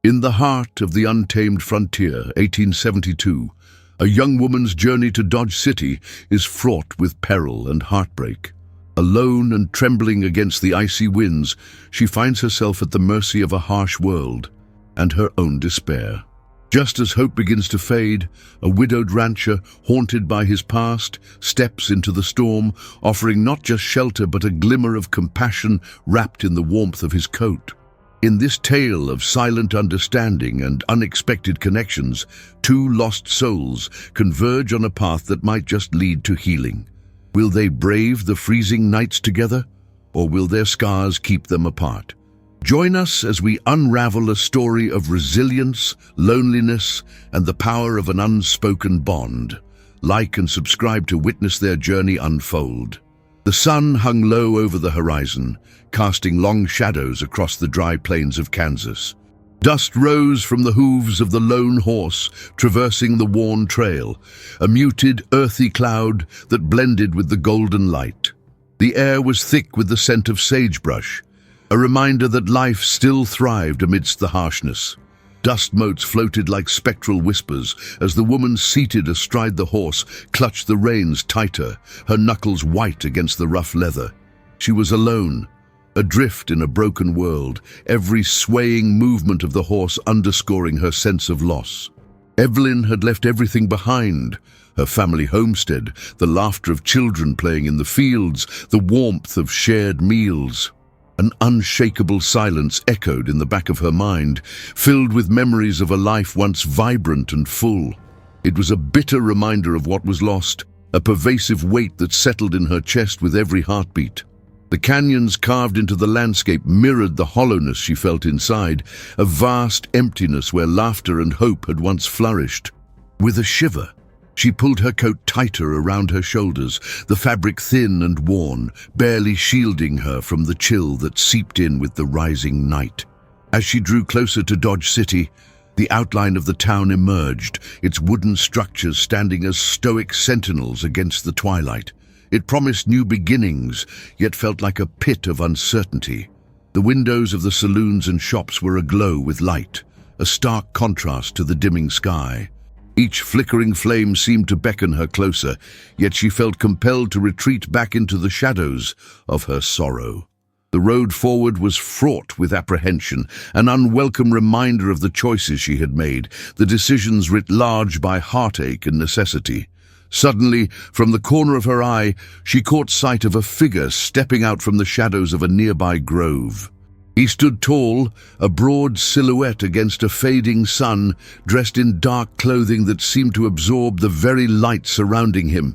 In the heart of the untamed frontier, 1872, a young woman's journey to Dodge City is fraught with peril and heartbreak. Alone and trembling against the icy winds, she finds herself at the mercy of a harsh world and her own despair. Just as hope begins to fade, a widowed rancher, haunted by his past, steps into the storm, offering not just shelter but a glimmer of compassion wrapped in the warmth of his coat. In this tale of silent understanding and unexpected connections, two lost souls converge on a path that might just lead to healing. Will they brave the freezing nights together, or will their scars keep them apart? Join us as we unravel a story of resilience, loneliness, and the power of an unspoken bond. Like and subscribe to witness their journey unfold. The sun hung low over the horizon, casting long shadows across the dry plains of Kansas. Dust rose from the hooves of the lone horse traversing the worn trail, a muted, earthy cloud that blended with the golden light. The air was thick with the scent of sagebrush, a reminder that life still thrived amidst the harshness. Dust motes floated like spectral whispers as the woman seated astride the horse clutched the reins tighter, her knuckles white against the rough leather. She was alone, adrift in a broken world, every swaying movement of the horse underscoring her sense of loss. Evelyn had left everything behind, her family homestead, the laughter of children playing in the fields, the warmth of shared meals. An unshakable silence echoed in the back of her mind, filled with memories of a life once vibrant and full. It was a bitter reminder of what was lost, a pervasive weight that settled in her chest with every heartbeat. The canyons carved into the landscape mirrored the hollowness she felt inside, a vast emptiness where laughter and hope had once flourished. With a shiver, she pulled her coat tighter around her shoulders, the fabric thin and worn, barely shielding her from the chill that seeped in with the rising night. As she drew closer to Dodge City, the outline of the town emerged, its wooden structures standing as stoic sentinels against the twilight. It promised new beginnings, yet felt like a pit of uncertainty. The windows of the saloons and shops were aglow with light, a stark contrast to the dimming sky. Each flickering flame seemed to beckon her closer, yet she felt compelled to retreat back into the shadows of her sorrow. The road forward was fraught with apprehension, an unwelcome reminder of the choices she had made, the decisions writ large by heartache and necessity. Suddenly, from the corner of her eye, she caught sight of a figure stepping out from the shadows of a nearby grove. He stood tall, a broad silhouette against a fading sun, dressed in dark clothing that seemed to absorb the very light surrounding him.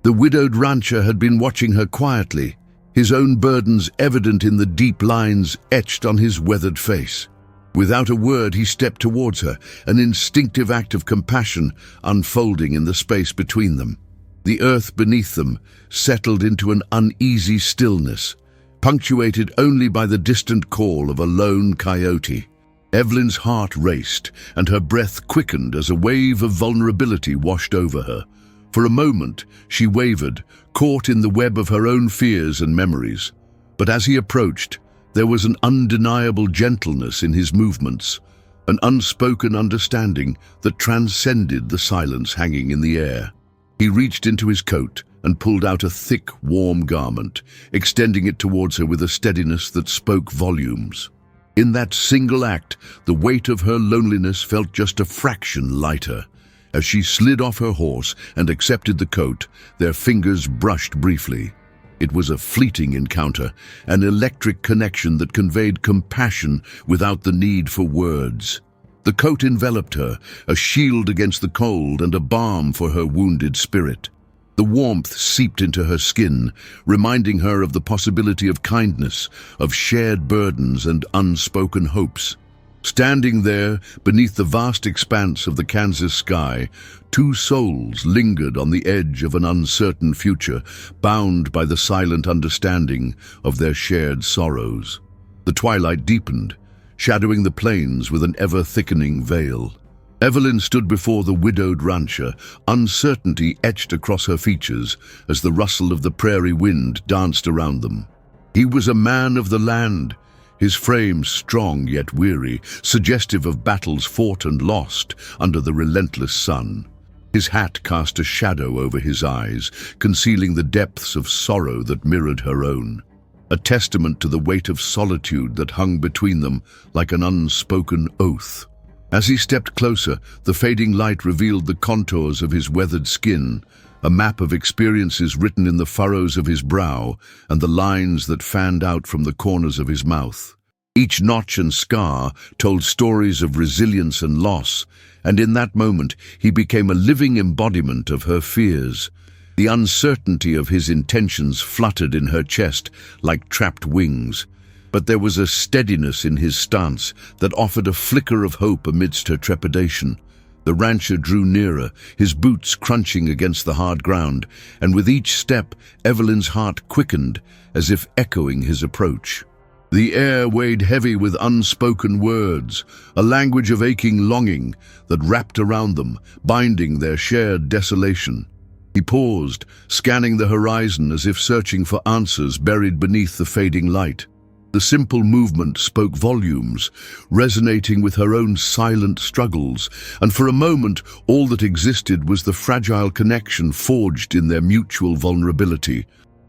The widowed rancher had been watching her quietly, his own burdens evident in the deep lines etched on his weathered face. Without a word, he stepped towards her, an instinctive act of compassion unfolding in the space between them. The earth beneath them settled into an uneasy stillness, punctuated only by the distant call of a lone coyote. Evelyn's heart raced, and her breath quickened as a wave of vulnerability washed over her. For a moment, she wavered, caught in the web of her own fears and memories. But as he approached, there was an undeniable gentleness in his movements, an unspoken understanding that transcended the silence hanging in the air. He reached into his coat and pulled out a thick, warm garment, extending it towards her with a steadiness that spoke volumes. In that single act, the weight of her loneliness felt just a fraction lighter. As she slid off her horse and accepted the coat, their fingers brushed briefly. It was a fleeting encounter, an electric connection that conveyed compassion without the need for words. The coat enveloped her, a shield against the cold and a balm for her wounded spirit. The warmth seeped into her skin, reminding her of the possibility of kindness, of shared burdens and unspoken hopes. Standing there, beneath the vast expanse of the Kansas sky, two souls lingered on the edge of an uncertain future, bound by the silent understanding of their shared sorrows. The twilight deepened, shadowing the plains with an ever-thickening veil. Evelyn stood before the widowed rancher, uncertainty etched across her features as the rustle of the prairie wind danced around them. He was a man of the land, his frame strong yet weary, suggestive of battles fought and lost under the relentless sun. His hat cast a shadow over his eyes, concealing the depths of sorrow that mirrored her own, a testament to the weight of solitude that hung between them like an unspoken oath. As he stepped closer, the fading light revealed the contours of his weathered skin, a map of experiences written in the furrows of his brow and the lines that fanned out from the corners of his mouth. Each notch and scar told stories of resilience and loss, and in that moment he became a living embodiment of her fears. The uncertainty of his intentions fluttered in her chest like trapped wings, but there was a steadiness in his stance that offered a flicker of hope amidst her trepidation. The rancher drew nearer, his boots crunching against the hard ground, and with each step, Evelyn's heart quickened, as if echoing his approach. The air weighed heavy with unspoken words, a language of aching longing that wrapped around them, binding their shared desolation. He paused, scanning the horizon as if searching for answers buried beneath the fading light. The simple movement spoke volumes, resonating with her own silent struggles, and for a moment all that existed was the fragile connection forged in their mutual vulnerability.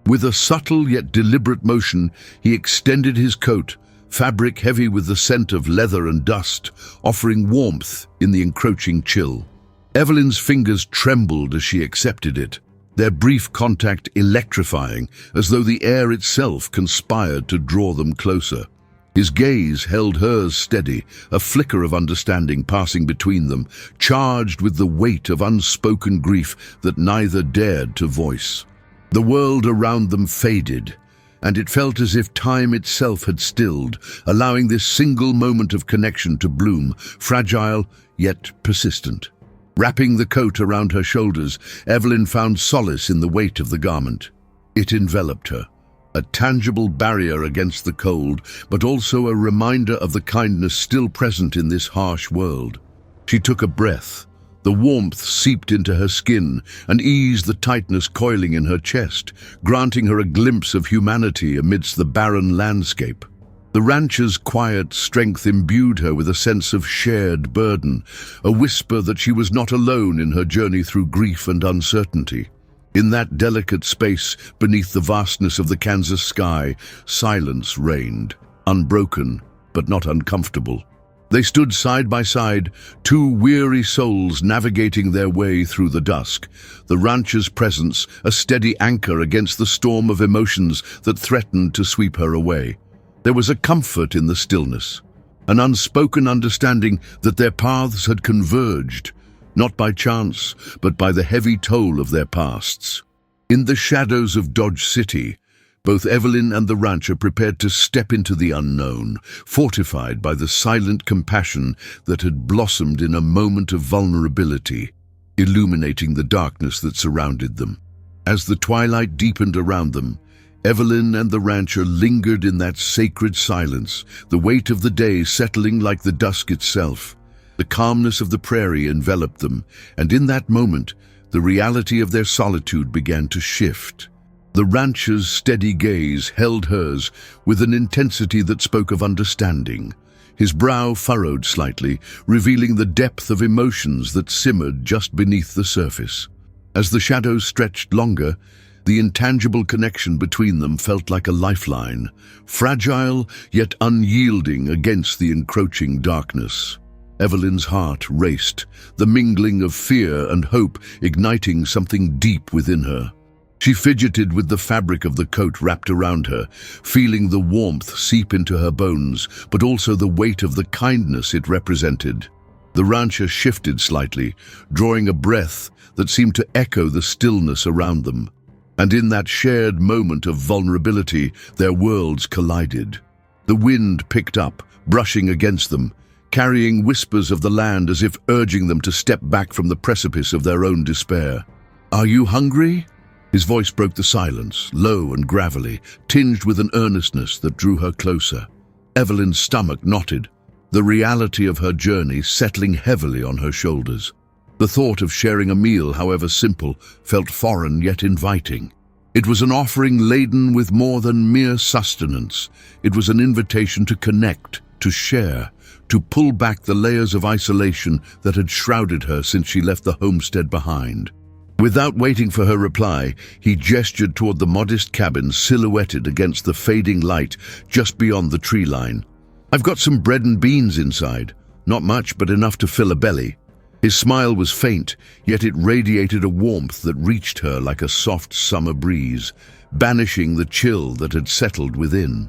With a subtle yet deliberate motion, he extended his coat, fabric heavy with the scent of leather and dust, offering warmth in the encroaching chill. Evelyn's fingers trembled as she accepted it, their brief contact electrifying, as though the air itself conspired to draw them closer. His gaze held hers steady, a flicker of understanding passing between them, charged with the weight of unspoken grief that neither dared to voice. The world around them faded, and it felt as if time itself had stilled, allowing this single moment of connection to bloom, fragile yet persistent. Wrapping the coat around her shoulders, Evelyn found solace in the weight of the garment. It enveloped her, a tangible barrier against the cold, but also a reminder of the kindness still present in this harsh world. She took a breath. The warmth seeped into her skin and eased the tightness coiling in her chest, granting her a glimpse of humanity amidst the barren landscape. The rancher's quiet strength imbued her with a sense of shared burden, a whisper that she was not alone in her journey through grief and uncertainty. In that delicate space, beneath the vastness of the Kansas sky, silence reigned, unbroken but not uncomfortable. They stood side by side, two weary souls navigating their way through the dusk, the rancher's presence a steady anchor against the storm of emotions that threatened to sweep her away. There was a comfort in the stillness, an unspoken understanding that their paths had converged, not by chance, but by the heavy toll of their pasts. In the shadows of Dodge City, both Evelyn and the rancher prepared to step into the unknown, fortified by the silent compassion that had blossomed in a moment of vulnerability, illuminating the darkness that surrounded them. As the twilight deepened around them, Evelyn and the rancher lingered in that sacred silence, the weight of the day settling like the dusk itself. The calmness of the prairie enveloped them, and in that moment, the reality of their solitude began to shift. The rancher's steady gaze held hers with an intensity that spoke of understanding. His brow furrowed slightly, revealing the depth of emotions that simmered just beneath the surface. As the shadows stretched longer, the intangible connection between them felt like a lifeline, fragile yet unyielding against the encroaching darkness. Evelyn's heart raced, the mingling of fear and hope igniting something deep within her. She fidgeted with the fabric of the coat wrapped around her, feeling the warmth seep into her bones, but also the weight of the kindness it represented. The rancher shifted slightly, drawing a breath that seemed to echo the stillness around them. And in that shared moment of vulnerability, their worlds collided. The wind picked up, brushing against them, carrying whispers of the land as if urging them to step back from the precipice of their own despair. "Are you hungry?" His voice broke the silence, low and gravelly, tinged with an earnestness that drew her closer. Evelyn's stomach knotted, the reality of her journey settling heavily on her shoulders. The thought of sharing a meal, however simple, felt foreign yet inviting. It was an offering laden with more than mere sustenance. It was an invitation to connect, to share, to pull back the layers of isolation that had shrouded her since she left the homestead behind. Without waiting for her reply, he gestured toward the modest cabin silhouetted against the fading light just beyond the tree line. "I've got some bread and beans inside. Not much, but enough to fill a belly." His smile was faint, yet it radiated a warmth that reached her like a soft summer breeze, banishing the chill that had settled within.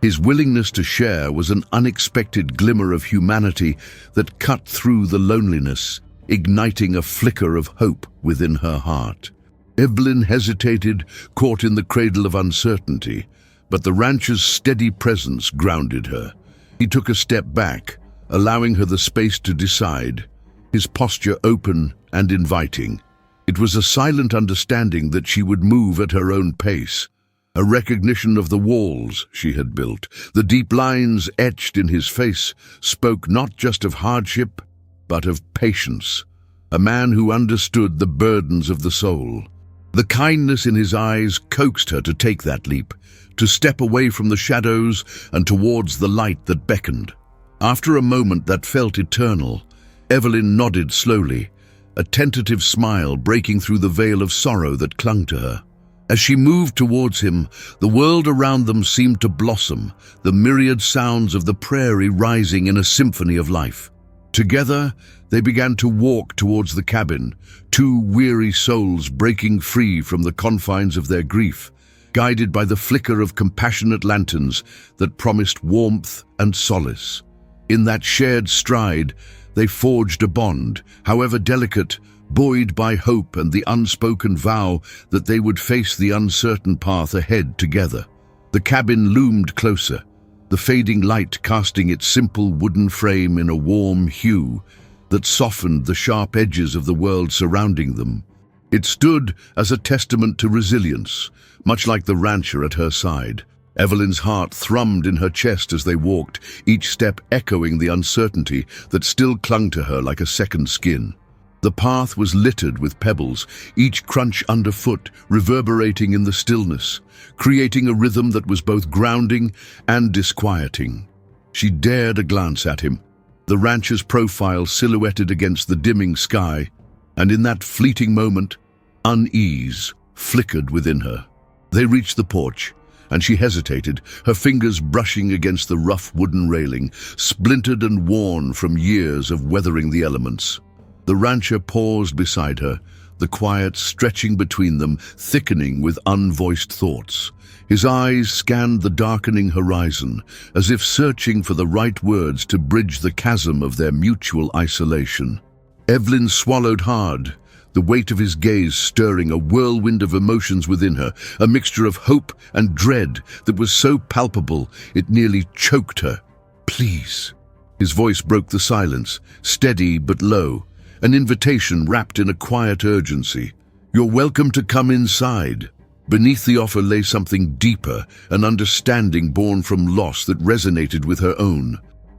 His willingness to share was an unexpected glimmer of humanity that cut through the loneliness, igniting a flicker of hope within her heart. Evelyn hesitated, caught in the cradle of uncertainty, but the rancher's steady presence grounded her. He took a step back, allowing her the space to decide, his posture open and inviting. It was a silent understanding that she would move at her own pace, a recognition of the walls she had built. The deep lines etched in his face spoke not just of hardship, but of patience, a man who understood the burdens of the soul. The kindness in his eyes coaxed her to take that leap, to step away from the shadows and towards the light that beckoned. After a moment that felt eternal, Evelyn nodded slowly, a tentative smile breaking through the veil of sorrow that clung to her. As she moved towards him, the world around them seemed to blossom, the myriad sounds of the prairie rising in a symphony of life. Together, they began to walk towards the cabin, two weary souls breaking free from the confines of their grief, guided by the flicker of compassionate lanterns that promised warmth and solace. In that shared stride, they forged a bond, however delicate, buoyed by hope and the unspoken vow that they would face the uncertain path ahead together. The cabin loomed closer, the fading light casting its simple wooden frame in a warm hue that softened the sharp edges of the world surrounding them. It stood as a testament to resilience, much like the rancher at her side. Evelyn's heart thrummed in her chest as they walked, each step echoing the uncertainty that still clung to her like a second skin. The path was littered with pebbles, each crunch underfoot reverberating in the stillness, creating a rhythm that was both grounding and disquieting. She dared a glance at him, the rancher's profile silhouetted against the dimming sky, and in that fleeting moment, unease flickered within her. They reached the porch, and she hesitated, her fingers brushing against the rough wooden railing, splintered and worn from years of weathering the elements. The rancher paused beside her, the quiet stretching between them, thickening with unvoiced thoughts. His eyes scanned the darkening horizon, as if searching for the right words to bridge the chasm of their mutual isolation. Evelyn swallowed hard, the weight of his gaze stirring a whirlwind of emotions within her, a mixture of hope and dread that was so palpable it nearly choked her. "Please." His voice broke the silence, steady but low, an invitation wrapped in a quiet urgency. "You're welcome to come inside." Beneath the offer lay something deeper, an understanding born from loss that resonated with her own.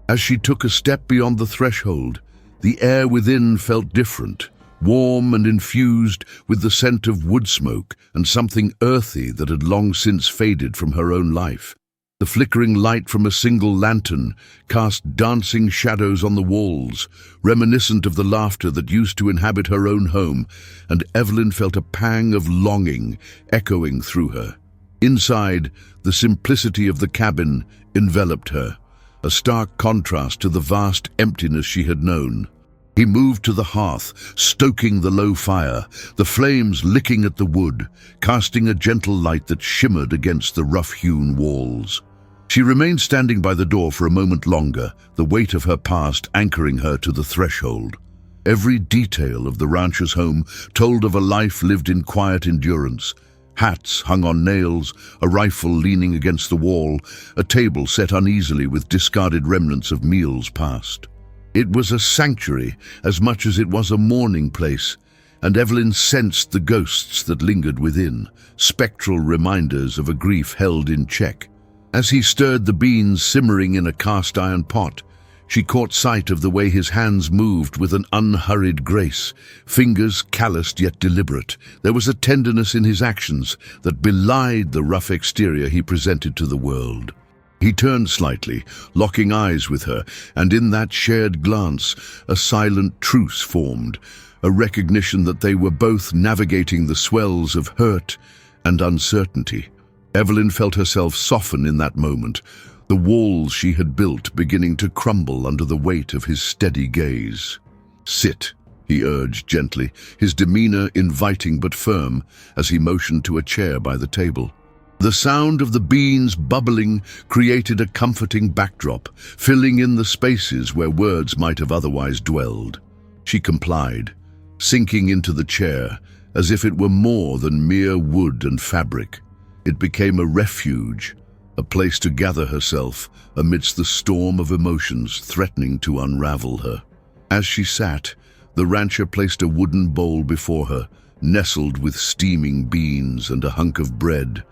As she took a step beyond the threshold, the air within felt different, warm and infused with the scent of wood smoke and something earthy that had long since faded from her own life. The flickering light from a single lantern cast dancing shadows on the walls, reminiscent of the laughter that used to inhabit her own home, and Evelyn felt a pang of longing echoing through her. Inside, the simplicity of the cabin enveloped her, a stark contrast to the vast emptiness she had known. He moved to the hearth, stoking the low fire, the flames licking at the wood, casting a gentle light that shimmered against the rough-hewn walls. She remained standing by the door for a moment longer, the weight of her past anchoring her to the threshold. Every detail of the rancher's home told of a life lived in quiet endurance. Hats hung on nails, a rifle leaning against the wall, a table set uneasily with discarded remnants of meals past. It was a sanctuary as much as it was a mourning place, and Evelyn sensed the ghosts that lingered within, spectral reminders of a grief held in check. As he stirred the beans simmering in a cast-iron pot, She caught sight of the way his hands moved with an unhurried grace, fingers calloused yet deliberate. There was a tenderness in his actions that belied the rough exterior he presented to the world. He turned slightly, locking eyes with her, and in that shared glance, a silent truce formed, a recognition that they were both navigating the swells of hurt and uncertainty. Evelyn felt herself soften in that moment, the walls she had built beginning to crumble under the weight of his steady gaze. "Sit," he urged gently, his demeanor inviting but firm, as he motioned to a chair by the table. The sound of the beans bubbling created a comforting backdrop, filling in the spaces where words might have otherwise dwelled. She complied, sinking into the chair, as if it were more than mere wood and fabric. It became a refuge, a place to gather herself amidst the storm of emotions threatening to unravel her. As she sat, the rancher placed a wooden bowl before her, nestled with steaming beans and a hunk of bread,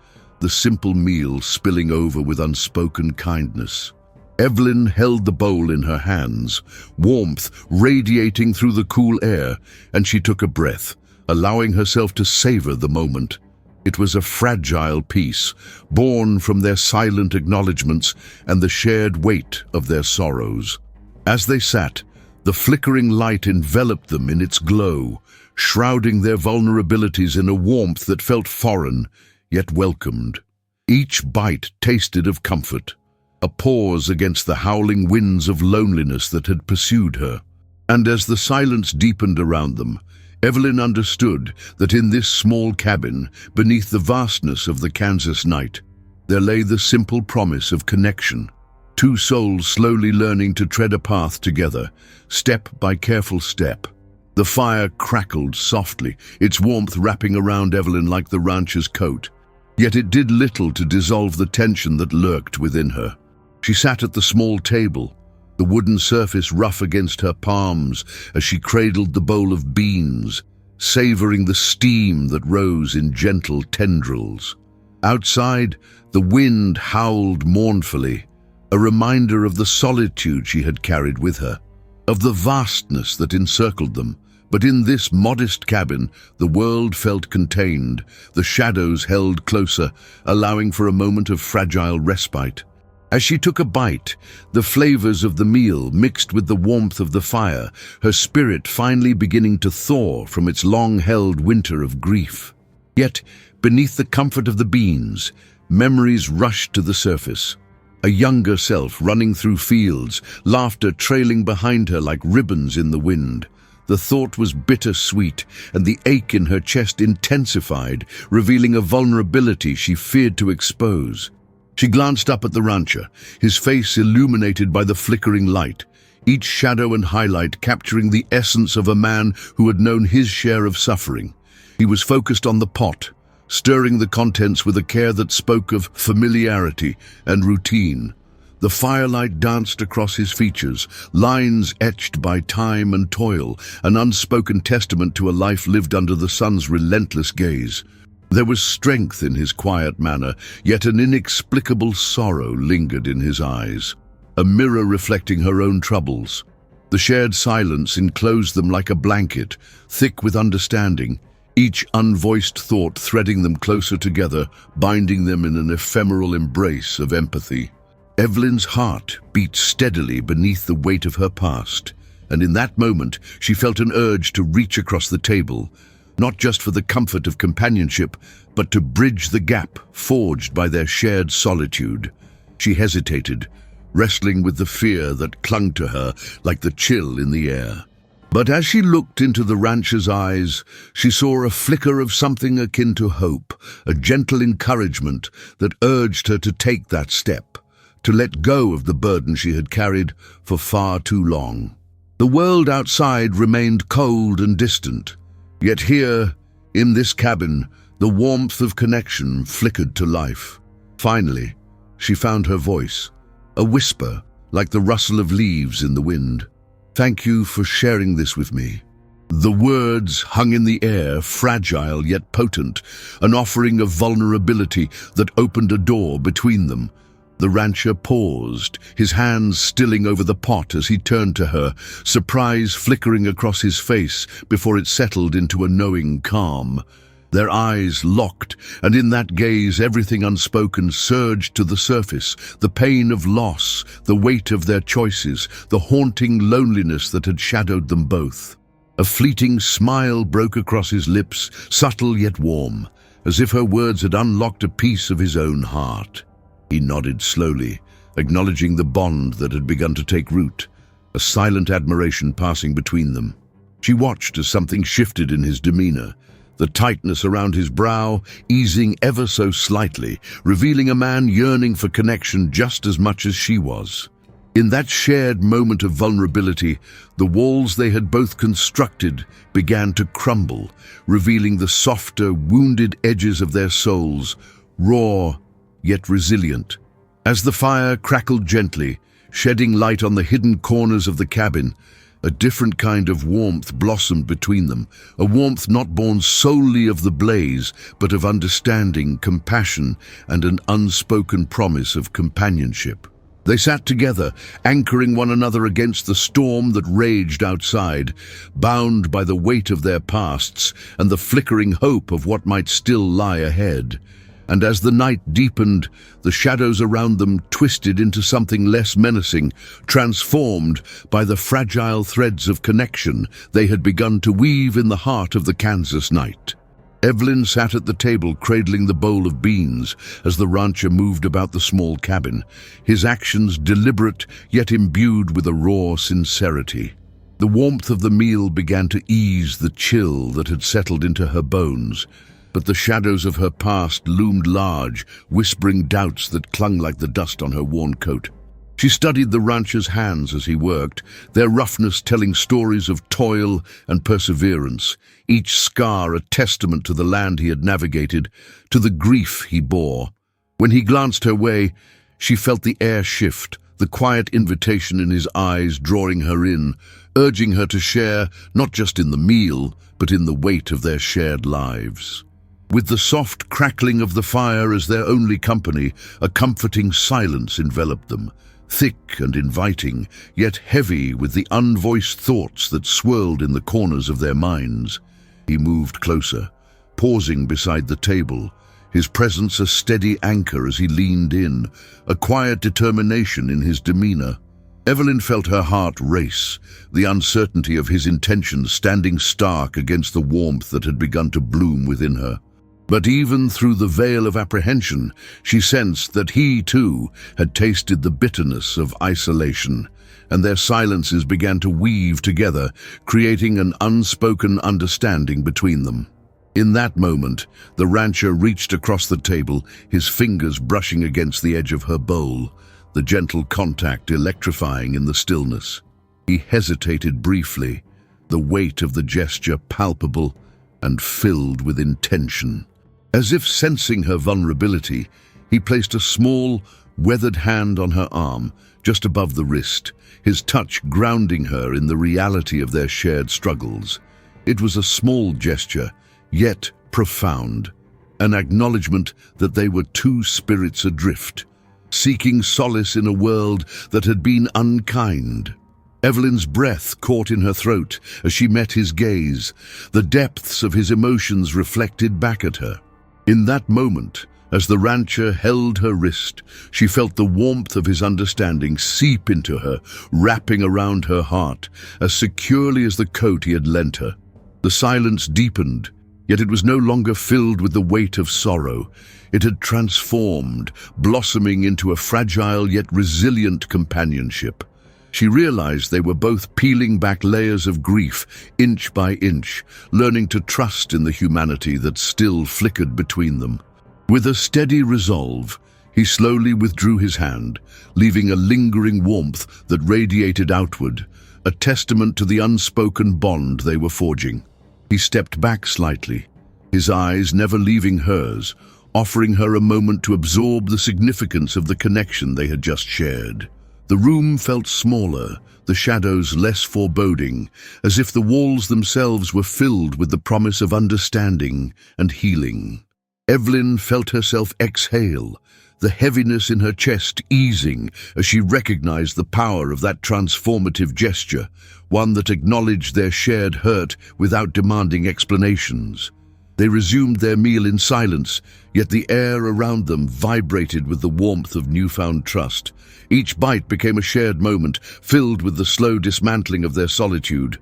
the simple meal spilling over with unspoken kindness. Evelyn held the bowl in her hands, warmth radiating through the cool air, and she took a breath, allowing herself to savor the moment. It was a fragile peace, born from their silent acknowledgments and the shared weight of their sorrows. As they sat, the flickering light enveloped them in its glow, shrouding their vulnerabilities in a warmth that felt foreign, yet welcomed. Each bite tasted of comfort, a pause against the howling winds of loneliness that had pursued her. And as the silence deepened around them, Evelyn understood that in this small cabin, beneath the vastness of the Kansas night, there lay the simple promise of connection. Two souls slowly learning to tread a path together, step by careful step. The fire crackled softly, its warmth wrapping around Evelyn like the rancher's coat. Yet it did little to dissolve the tension that lurked within her. She sat at the small table, the wooden surface rough against her palms as she cradled the bowl of beans, savoring the steam that rose in gentle tendrils. Outside, the wind howled mournfully, a reminder of the solitude she had carried with her, of the vastness that encircled them. But in this modest cabin, the world felt contained, the shadows held closer, allowing for a moment of fragile respite. As she took a bite, the flavors of the meal mixed with the warmth of the fire, her spirit finally beginning to thaw from its long-held winter of grief. Yet, beneath the comfort of the beans, memories rushed to the surface. A younger self running through fields, laughter trailing behind her like ribbons in the wind. The thought was bittersweet, and the ache in her chest intensified, revealing a vulnerability she feared to expose. She glanced up at the rancher, his face illuminated by the flickering light, each shadow and highlight capturing the essence of a man who had known his share of suffering. He was focused on the pot, stirring the contents with a care that spoke of familiarity and routine. The firelight danced across his features, lines etched by time and toil, an unspoken testament to a life lived under the sun's relentless gaze. There was strength in his quiet manner, yet an inexplicable sorrow lingered in his eyes, a mirror reflecting her own troubles. The shared silence enclosed them like a blanket, thick with understanding, each unvoiced thought threading them closer together, binding them in an ephemeral embrace of empathy. Evelyn's heart beat steadily beneath the weight of her past, and in that moment she felt an urge to reach across the table, not just for the comfort of companionship, but to bridge the gap forged by their shared solitude. She hesitated, wrestling with the fear that clung to her like the chill in the air. But as she looked into the rancher's eyes, she saw a flicker of something akin to hope, a gentle encouragement that urged her to take that step, to let go of the burden she had carried for far too long. The world outside remained cold and distant, yet here, in this cabin, the warmth of connection flickered to life. Finally, she found her voice, a whisper like the rustle of leaves in the wind. "Thank you for sharing this with me." The words hung in the air, fragile yet potent, an offering of vulnerability that opened a door between them. The rancher paused, his hands stilling over the pot as he turned to her, surprise flickering across his face before it settled into a knowing calm. Their eyes locked, and in that gaze everything unspoken surged to the surface, the pain of loss, the weight of their choices, the haunting loneliness that had shadowed them both. A fleeting smile broke across his lips, subtle yet warm, as if her words had unlocked a piece of his own heart. He nodded slowly, acknowledging the bond that had begun to take root, a silent admiration passing between them. She watched as something shifted in his demeanor, the tightness around his brow easing ever so slightly, revealing a man yearning for connection just as much as she was. In that shared moment of vulnerability, the walls they had both constructed began to crumble, revealing the softer, wounded edges of their souls, raw yet resilient. As the fire crackled gently, shedding light on the hidden corners of the cabin, a different kind of warmth blossomed between them, a warmth not born solely of the blaze, but of understanding, compassion, and an unspoken promise of companionship. They sat together, anchoring one another against the storm that raged outside, bound by the weight of their pasts and the flickering hope of what might still lie ahead. And as the night deepened, the shadows around them twisted into something less menacing, transformed by the fragile threads of connection they had begun to weave in the heart of the Kansas night. Evelyn sat at the table cradling the bowl of beans as the rancher moved about the small cabin, his actions deliberate yet imbued with a raw sincerity. The warmth of the meal began to ease the chill that had settled into her bones, but the shadows of her past loomed large, whispering doubts that clung like the dust on her worn coat. She studied the rancher's hands as he worked, their roughness telling stories of toil and perseverance, each scar a testament to the land he had navigated, to the grief he bore. When he glanced her way, she felt the air shift, the quiet invitation in his eyes drawing her in, urging her to share not just in the meal, but in the weight of their shared lives. With the soft crackling of the fire as their only company, a comforting silence enveloped them, thick and inviting, yet heavy with the unvoiced thoughts that swirled in the corners of their minds. He moved closer, pausing beside the table, his presence a steady anchor as he leaned in, a quiet determination in his demeanor. Evelyn felt her heart race, the uncertainty of his intentions standing stark against the warmth that had begun to bloom within her. But even through the veil of apprehension, she sensed that he, too, had tasted the bitterness of isolation, and their silences began to weave together, creating an unspoken understanding between them. In that moment, the rancher reached across the table, his fingers brushing against the edge of her bowl, the gentle contact electrifying in the stillness. He hesitated briefly, the weight of the gesture palpable and filled with intention. As if sensing her vulnerability, he placed a small, weathered hand on her arm, just above the wrist, his touch grounding her in the reality of their shared struggles. It was a small gesture, yet profound, an acknowledgement that they were two spirits adrift, seeking solace in a world that had been unkind. Evelyn's breath caught in her throat as she met his gaze, the depths of his emotions reflected back at her. In that moment, as the rancher held her wrist, she felt the warmth of his understanding seep into her, wrapping around her heart, as securely as the coat he had lent her. The silence deepened, yet it was no longer filled with the weight of sorrow. It had transformed, blossoming into a fragile yet resilient companionship. She realized they were both peeling back layers of grief, inch by inch, learning to trust in the humanity that still flickered between them. With a steady resolve, he slowly withdrew his hand, leaving a lingering warmth that radiated outward, a testament to the unspoken bond they were forging. He stepped back slightly, his eyes never leaving hers, offering her a moment to absorb the significance of the connection they had just shared. The room felt smaller, the shadows less foreboding, as if the walls themselves were filled with the promise of understanding and healing. Evelyn felt herself exhale, the heaviness in her chest easing as she recognized the power of that transformative gesture, one that acknowledged their shared hurt without demanding explanations. They resumed their meal in silence, yet the air around them vibrated with the warmth of newfound trust. Each bite became a shared moment, filled with the slow dismantling of their solitude.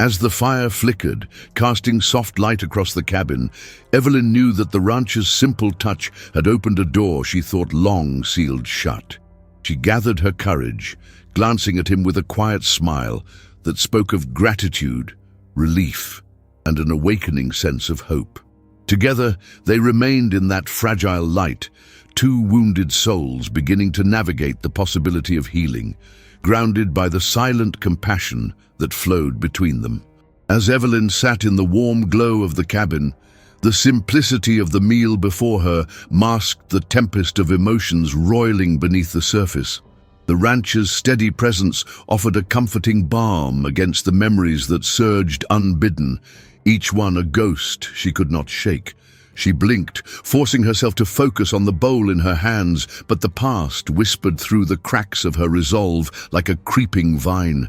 As the fire flickered, casting soft light across the cabin, Evelyn knew that the rancher's simple touch had opened a door she thought long sealed shut. She gathered her courage, glancing at him with a quiet smile that spoke of gratitude, relief, and an awakening sense of hope. Together, they remained in that fragile light, two wounded souls beginning to navigate the possibility of healing, grounded by the silent compassion that flowed between them. As Evelyn sat in the warm glow of the cabin, the simplicity of the meal before her masked the tempest of emotions roiling beneath the surface. The rancher's steady presence offered a comforting balm against the memories that surged unbidden, each one a ghost she could not shake. She blinked, forcing herself to focus on the bowl in her hands, but the past whispered through the cracks of her resolve like a creeping vine.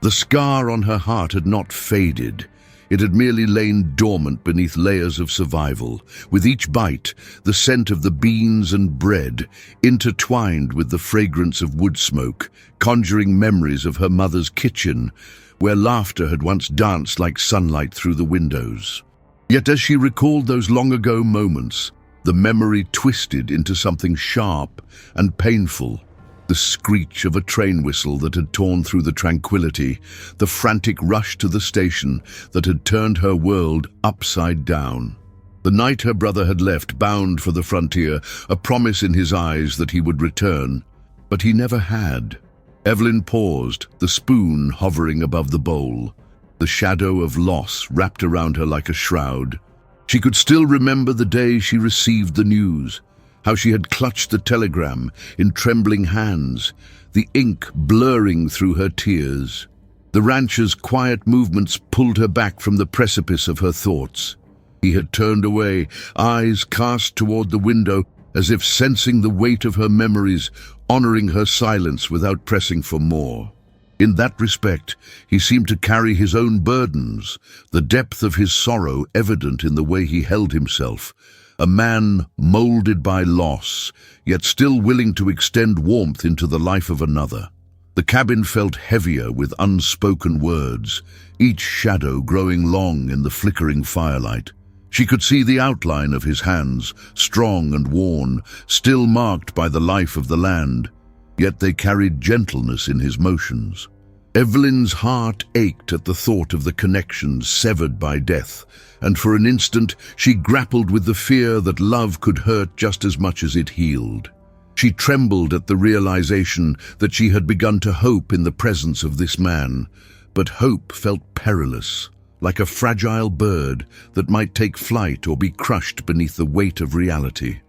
The scar on her heart had not faded. It had merely lain dormant beneath layers of survival. With each bite, the scent of the beans and bread intertwined with the fragrance of wood smoke, conjuring memories of her mother's kitchen, where laughter had once danced like sunlight through the windows. Yet as she recalled those long-ago moments, the memory twisted into something sharp and painful. The screech of a train whistle that had torn through the tranquility, the frantic rush to the station that had turned her world upside down. The night her brother had left, bound for the frontier, a promise in his eyes that he would return. But he never had. Evelyn paused, the spoon hovering above the bowl. The shadow of loss wrapped around her like a shroud. She could still remember the day she received the news, how she had clutched the telegram in trembling hands, the ink blurring through her tears. The rancher's quiet movements pulled her back from the precipice of her thoughts. He had turned away, eyes cast toward the window, as if sensing the weight of her memories, honoring her silence without pressing for more. In that respect, he seemed to carry his own burdens, the depth of his sorrow evident in the way he held himself, a man molded by loss, yet still willing to extend warmth into the life of another. The cabin felt heavier with unspoken words, each shadow growing long in the flickering firelight. She could see the outline of his hands, strong and worn, still marked by the life of the land, yet they carried gentleness in his motions. Evelyn's heart ached at the thought of the connections severed by death, and for an instant she grappled with the fear that love could hurt just as much as it healed. She trembled at the realization that she had begun to hope in the presence of this man, but hope felt perilous, like a fragile bird that might take flight or be crushed beneath the weight of reality.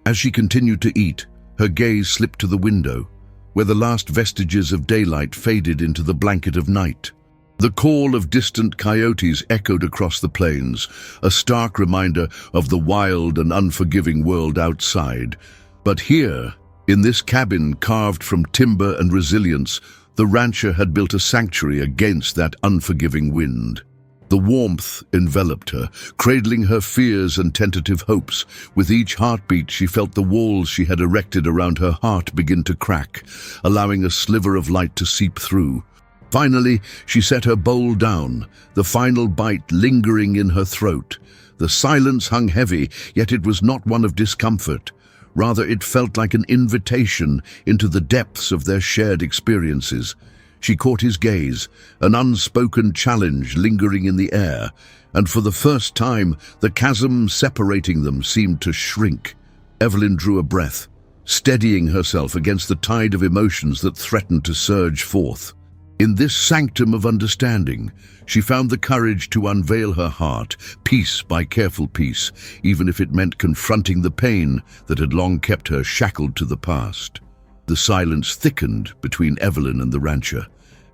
As she continued to eat, her gaze slipped to the window, where the last vestiges of daylight faded into the blanket of night. The call of distant coyotes echoed across the plains, a stark reminder of the wild and unforgiving world outside. But here, in this cabin carved from timber and resilience, the rancher had built a sanctuary against that unforgiving wind. The warmth enveloped her, cradling her fears and tentative hopes. With each heartbeat, she felt the walls she had erected around her heart begin to crack, allowing a sliver of light to seep through. Finally, she set her bowl down, the final bite lingering in her throat. The silence hung heavy, yet it was not one of discomfort. Rather, it felt like an invitation into the depths of their shared experiences. She caught his gaze, an unspoken challenge lingering in the air, and for the first time, the chasm separating them seemed to shrink. Evelyn drew a breath, steadying herself against the tide of emotions that threatened to surge forth. In this sanctum of understanding, she found the courage to unveil her heart, piece by careful piece, even if it meant confronting the pain that had long kept her shackled to the past. The silence thickened between Evelyn and the rancher,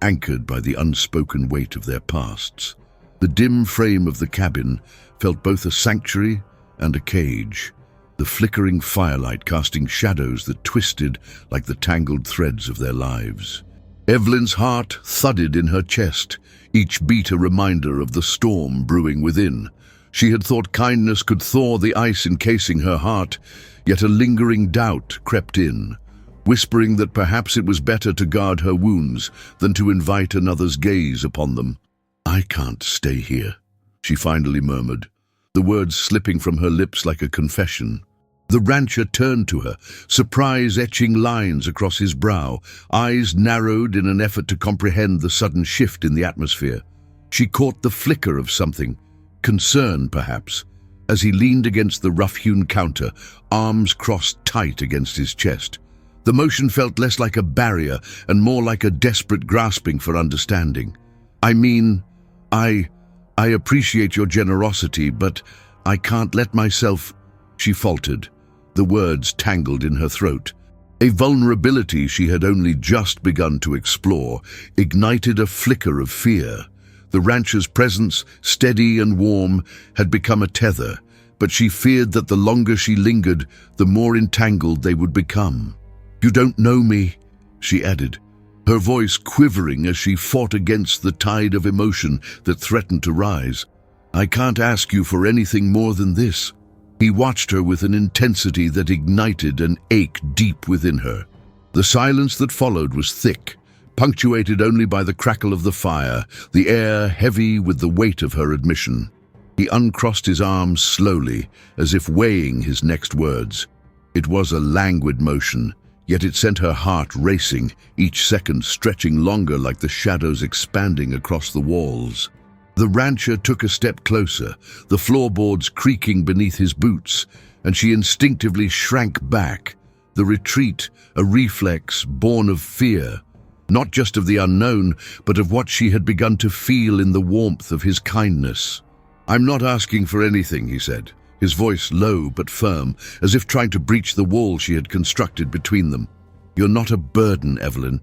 anchored by the unspoken weight of their pasts. The dim frame of the cabin felt both a sanctuary and a cage. the flickering firelight casting shadows that twisted like the tangled threads of their lives. Evelyn's heart thudded in her chest, each beat a reminder of the storm brewing within. She had thought kindness could thaw the ice encasing her heart, yet a lingering doubt crept in, whispering that perhaps it was better to guard her wounds than to invite another's gaze upon them. "I can't stay here," she finally murmured, the words slipping from her lips like a confession. The rancher turned to her, surprise etching lines across his brow, eyes narrowed in an effort to comprehend the sudden shift in the atmosphere. She caught the flicker of something, concern perhaps, as he leaned against the rough-hewn counter, arms crossed tight against his chest. The motion felt less like a barrier and more like a desperate grasping for understanding. "I mean, I appreciate your generosity, but I can't let myself," she faltered, the words tangled in her throat. A vulnerability she had only just begun to explore ignited a flicker of fear. The rancher's presence, steady and warm, had become a tether, but she feared that the longer she lingered, the more entangled they would become. "You don't know me," she added, her voice quivering as she fought against the tide of emotion that threatened to rise. "I can't ask you for anything more than this." He watched her with an intensity that ignited an ache deep within her. The silence that followed was thick, punctuated only by the crackle of the fire, the air heavy with the weight of her admission. He uncrossed his arms slowly, as if weighing his next words. It was a languid motion, yet it sent her heart racing, each second stretching longer like the shadows expanding across the walls. The rancher took a step closer, the floorboards creaking beneath his boots, and she instinctively shrank back, the retreat a reflex born of fear, not just of the unknown, but of what she had begun to feel in the warmth of his kindness. "I'm not asking for anything," he said, his voice low but firm, as if trying to breach the wall she had constructed between them. "You're not a burden, Evelyn."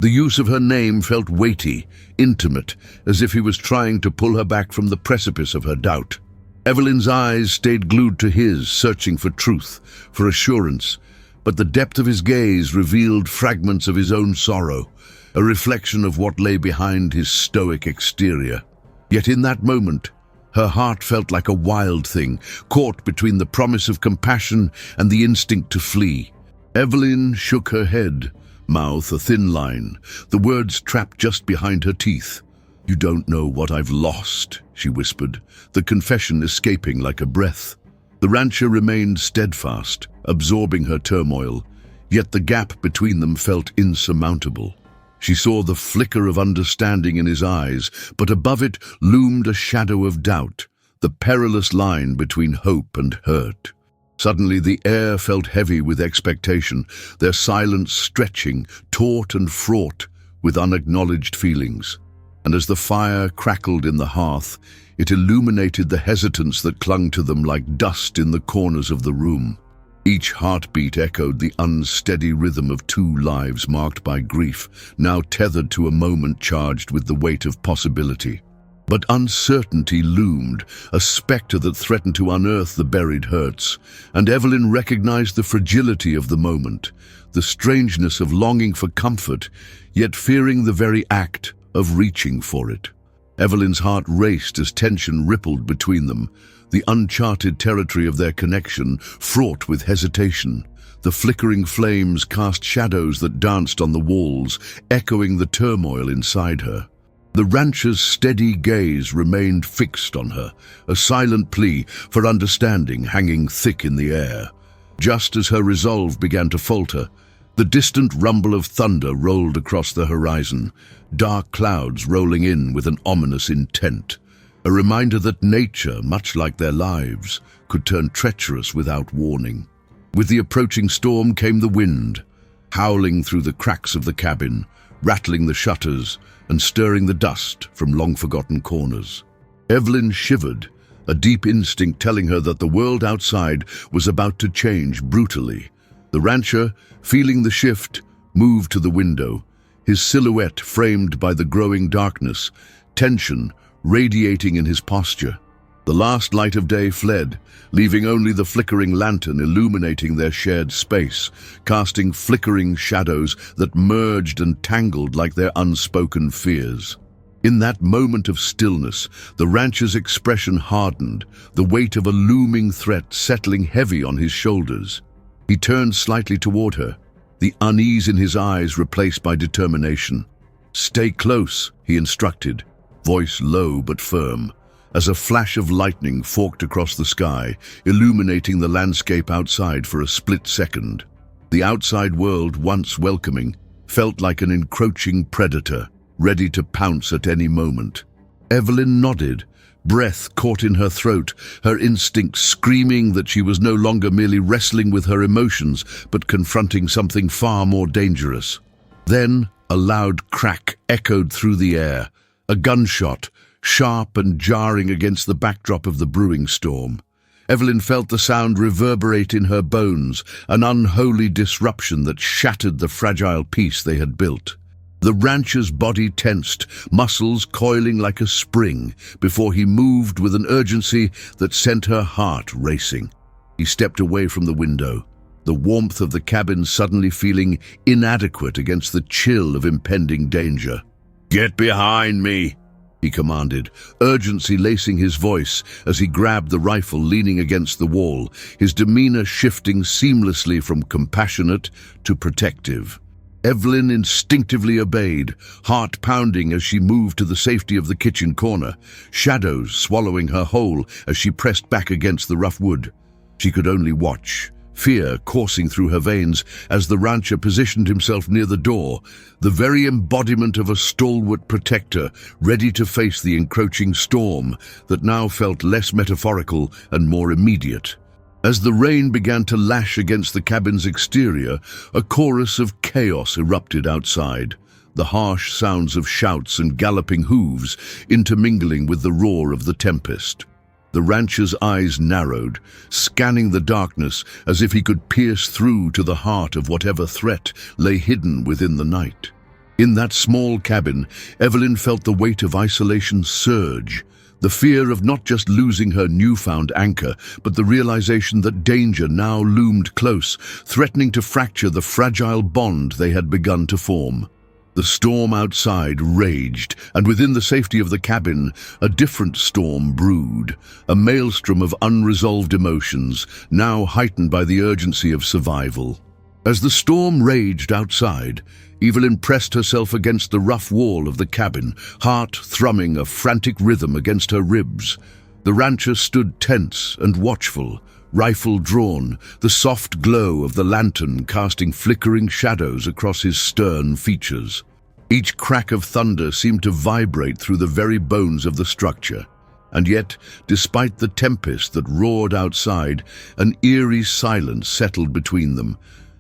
The use of her name felt weighty, intimate, as if he was trying to pull her back from the precipice of her doubt. Evelyn's eyes stayed glued to his, searching for truth, for assurance, but the depth of his gaze revealed fragments of his own sorrow, a reflection of what lay behind his stoic exterior. Yet in that moment, her heart felt like a wild thing, caught between the promise of compassion and the instinct to flee. Evelyn shook her head, mouth a thin line, the words trapped just behind her teeth. "You don't know what I've lost," she whispered, the confession escaping like a breath. The rancher remained steadfast, absorbing her turmoil, yet the gap between them felt insurmountable. She saw the flicker of understanding in his eyes, but above it loomed a shadow of doubt, the perilous line between hope and hurt. Suddenly the air felt heavy with expectation, their silence stretching, taut and fraught with unacknowledged feelings. And as the fire crackled in the hearth, it illuminated the hesitance that clung to them like dust in the corners of the room. Each heartbeat echoed the unsteady rhythm of two lives marked by grief, now tethered to a moment charged with the weight of possibility. But uncertainty loomed, a specter that threatened to unearth the buried hurts, and Evelyn recognized the fragility of the moment, the strangeness of longing for comfort, yet fearing the very act of reaching for it. Evelyn's heart raced as tension rippled between them, the uncharted territory of their connection fraught with hesitation. The flickering flames cast shadows that danced on the walls, echoing the turmoil inside her. The rancher's steady gaze remained fixed on her, a silent plea for understanding hanging thick in the air. Just as her resolve began to falter, the distant rumble of thunder rolled across the horizon, dark clouds rolling in with an ominous intent, a reminder that nature, much like their lives, could turn treacherous without warning. With the approaching storm came the wind, howling through the cracks of the cabin, rattling the shutters and stirring the dust from long-forgotten corners. Evelyn shivered, a deep instinct telling her that the world outside was about to change brutally. The rancher, feeling the shift, moved to the window, his silhouette framed by the growing darkness, tension radiating in his posture. The last light of day fled, leaving only the flickering lantern illuminating their shared space, casting flickering shadows that merged and tangled like their unspoken fears. In that moment of stillness, the rancher's expression hardened, the weight of a looming threat settling heavy on his shoulders. He turned slightly toward her, the unease in his eyes replaced by determination. "Stay close," he instructed, voice low but firm, as a flash of lightning forked across the sky, illuminating the landscape outside for a split second. The outside world, once welcoming, felt like an encroaching predator, ready to pounce at any moment. Evelyn nodded, breath caught in her throat, her instincts screaming that she was no longer merely wrestling with her emotions, but confronting something far more dangerous. Then, a loud crack echoed through the air, a gunshot, sharp and jarring against the backdrop of the brewing storm. Evelyn felt the sound reverberate in her bones, an unholy disruption that shattered the fragile peace they had built. The rancher's body tensed, muscles coiling like a spring, before he moved with an urgency that sent her heart racing. He stepped away from the window, the warmth of the cabin suddenly feeling inadequate against the chill of impending danger. "Get behind me," he commanded, urgency lacing his voice as he grabbed the rifle leaning against the wall, his demeanor shifting seamlessly from compassionate to protective. Evelyn instinctively obeyed, heart pounding as she moved to the safety of the kitchen corner, shadows swallowing her whole as she pressed back against the rough wood. She could only watch, fear coursing through her veins as the rancher positioned himself near the door, the very embodiment of a stalwart protector, ready to face the encroaching storm that now felt less metaphorical and more immediate. As the rain began to lash against the cabin's exterior, a chorus of chaos erupted outside, the harsh sounds of shouts and galloping hooves intermingling with the roar of the tempest. The rancher's eyes narrowed, scanning the darkness as if he could pierce through to the heart of whatever threat lay hidden within the night. In that small cabin, Evelyn felt the weight of isolation surge, the fear of not just losing her newfound anchor, but the realization that danger now loomed close, threatening to fracture the fragile bond they had begun to form. The storm outside raged, and within the safety of the cabin, a different storm brewed, a maelstrom of unresolved emotions, now heightened by the urgency of survival. As the storm raged outside, Evelyn pressed herself against the rough wall of the cabin, heart thrumming a frantic rhythm against her ribs. The rancher stood tense and watchful, rifle drawn, the soft glow of the lantern casting flickering shadows across his stern features. Each crack of thunder seemed to vibrate through the very bones of the structure. And yet, despite the tempest that roared outside, an eerie silence settled between them,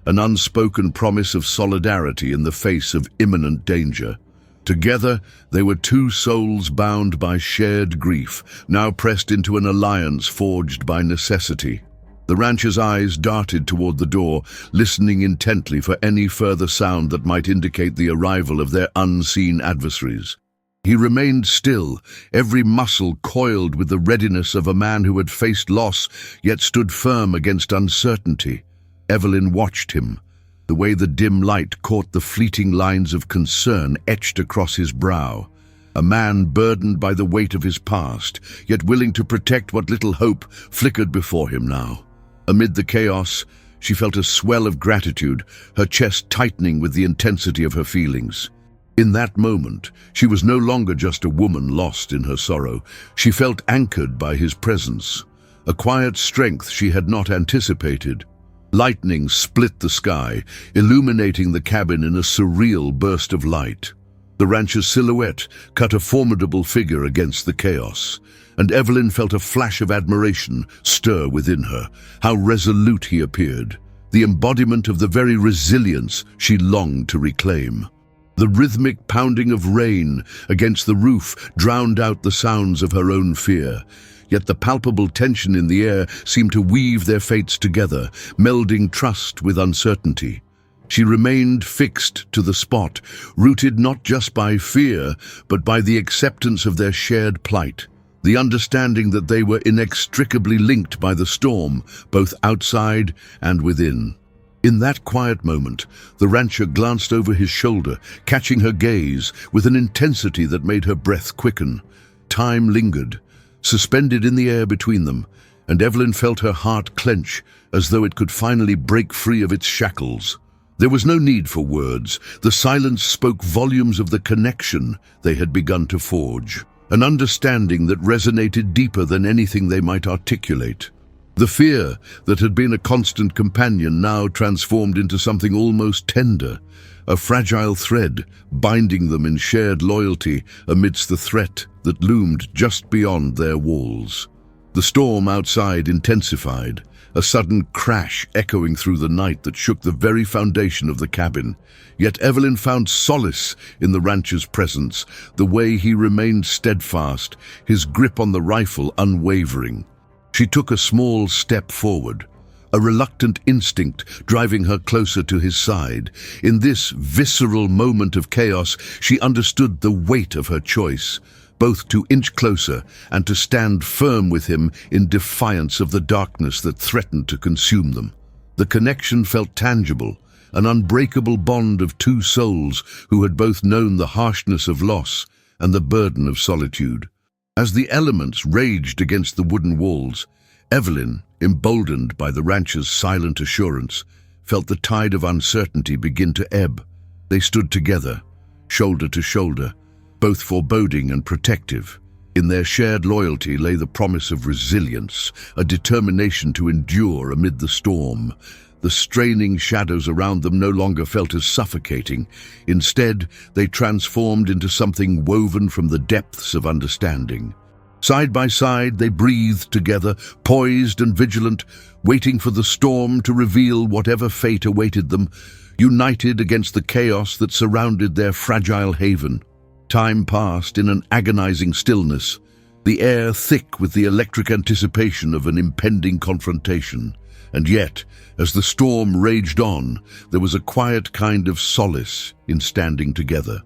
an unspoken promise of solidarity in the face of imminent danger. Together, they were two souls bound by shared grief, now pressed into an alliance forged by necessity. The rancher's eyes darted toward the door, listening intently for any further sound that might indicate the arrival of their unseen adversaries. He remained still, every muscle coiled with the readiness of a man who had faced loss, yet stood firm against uncertainty. Evelyn watched him, the way the dim light caught the fleeting lines of concern etched across his brow. A man burdened by the weight of his past, yet willing to protect what little hope flickered before him now. Amid the chaos, she felt a swell of gratitude, her chest tightening with the intensity of her feelings. In that moment, she was no longer just a woman lost in her sorrow. She felt anchored by his presence, a quiet strength she had not anticipated. Lightning split the sky, illuminating the cabin in a surreal burst of light. The rancher's silhouette cut a formidable figure against the chaos, and Evelyn felt a flash of admiration stir within her. How resolute he appeared, the embodiment of the very resilience she longed to reclaim. The rhythmic pounding of rain against the roof drowned out the sounds of her own fear. Yet the palpable tension in the air seemed to weave their fates together, melding trust with uncertainty. She remained fixed to the spot, rooted not just by fear, but by the acceptance of their shared plight. the understanding that they were inextricably linked by the storm, both outside and within. In that quiet moment, the rancher glanced over his shoulder, catching her gaze with an intensity that made her breath quicken. Time lingered, suspended in the air between them, and Evelyn felt her heart clench as though it could finally break free of its shackles. There was no need for words. The silence spoke volumes of the connection they had begun to forge, an understanding that resonated deeper than anything they might articulate. The fear that had been a constant companion now transformed into something almost tender, a fragile thread binding them in shared loyalty amidst the threat that loomed just beyond their walls. The storm outside intensified, a sudden crash echoing through the night that shook the very foundation of the cabin. Yet Evelyn found solace in the rancher's presence, the way he remained steadfast, his grip on the rifle unwavering. She took a small step forward, a reluctant instinct driving her closer to his side. In this visceral moment of chaos, she understood the weight of her choice, both to inch closer and to stand firm with him in defiance of the darkness that threatened to consume them. The connection felt tangible, an unbreakable bond of two souls who had both known the harshness of loss and the burden of solitude. As the elements raged against the wooden walls, Evelyn, emboldened by the rancher's silent assurance, felt the tide of uncertainty begin to ebb. They stood together, shoulder to shoulder, both foreboding and protective. In their shared loyalty lay the promise of resilience, a determination to endure amid the storm. The straining shadows around them no longer felt as suffocating. Instead, they transformed into something woven from the depths of understanding. Side by side, they breathed together, poised and vigilant, waiting for the storm to reveal whatever fate awaited them, united against the chaos that surrounded their fragile haven. Time passed in an agonizing stillness, the air thick with the electric anticipation of an impending confrontation. And yet, as the storm raged on, there was a quiet kind of solace in standing together.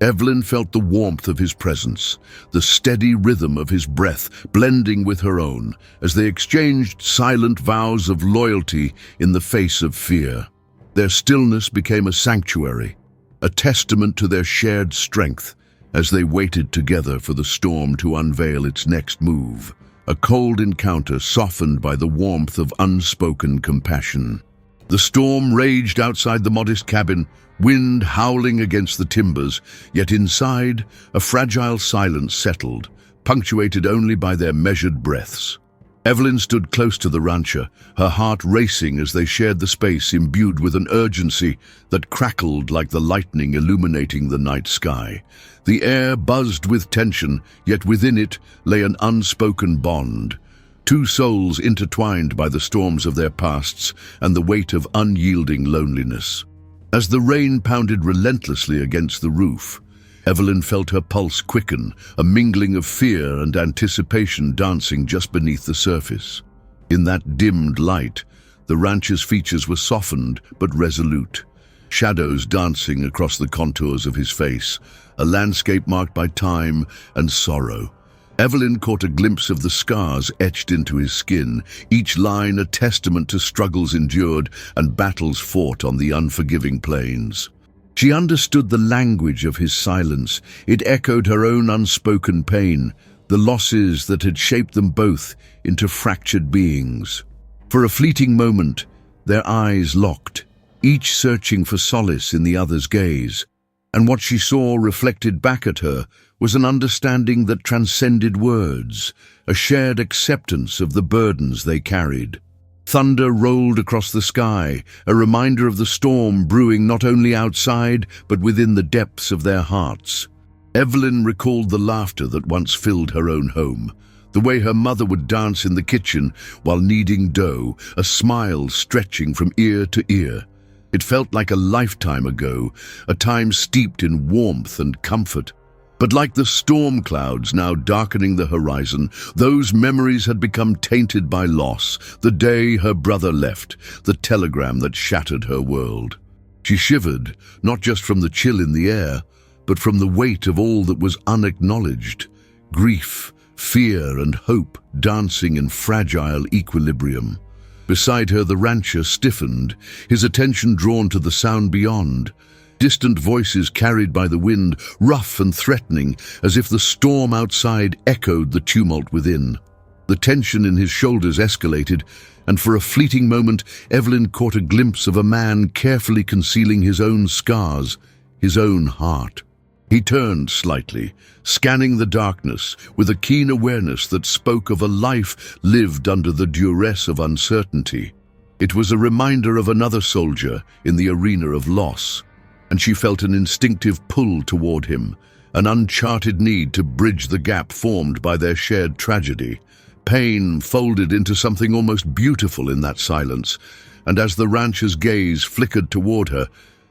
Evelyn felt the warmth of his presence, the steady rhythm of his breath blending with her own, as they exchanged silent vows of loyalty in the face of fear. Their stillness became a sanctuary, a testament to their shared strength, as they waited together for the storm to unveil its next move, a cold encounter softened by the warmth of unspoken compassion. The storm raged outside the modest cabin, wind howling against the timbers, yet inside, a fragile silence settled, punctuated only by their measured breaths. Evelyn stood close to the rancher, her heart racing as they shared the space imbued with an urgency that crackled like the lightning illuminating the night sky. The air buzzed with tension, yet within it lay an unspoken bond. Two souls intertwined by the storms of their pasts and the weight of unyielding loneliness. As the rain pounded relentlessly against the roof, Evelyn felt her pulse quicken, a mingling of fear and anticipation dancing just beneath the surface. In that dimmed light, the rancher's features were softened but resolute, shadows dancing across the contours of his face, a landscape marked by time and sorrow. Evelyn caught a glimpse of the scars etched into his skin, each line a testament to struggles endured and battles fought on the unforgiving plains. She understood the language of his silence. It echoed her own unspoken pain, the losses that had shaped them both into fractured beings. For a fleeting moment, their eyes locked, each searching for solace in the other's gaze. And what she saw reflected back at her was an understanding that transcended words, a shared acceptance of the burdens they carried. Thunder rolled across the sky, a reminder of the storm brewing not only outside, but within the depths of their hearts. Evelyn recalled the laughter that once filled her own home, the way her mother would dance in the kitchen while kneading dough, a smile stretching from ear to ear. It felt like a lifetime ago, a time steeped in warmth and comfort. But like the storm clouds now darkening the horizon, those memories had become tainted by loss. The day her brother left, the telegram that shattered her world. She shivered, not just from the chill in the air, but from the weight of all that was unacknowledged. Grief fear and hope dancing in fragile equilibrium. Beside her, the rancher stiffened, his attention drawn to the sound beyond. Distant voices carried by the wind, rough and threatening, as if the storm outside echoed the tumult within. The tension in his shoulders escalated, and for a fleeting moment, Evelyn caught a glimpse of a man carefully concealing his own scars, his own heart. He turned slightly, scanning the darkness with a keen awareness that spoke of a life lived under the duress of uncertainty. It was a reminder of another soldier in the arena of loss, and she felt an instinctive pull toward him, an uncharted need to bridge the gap formed by their shared tragedy. Pain folded into something almost beautiful in that silence, and as the rancher's gaze flickered toward her,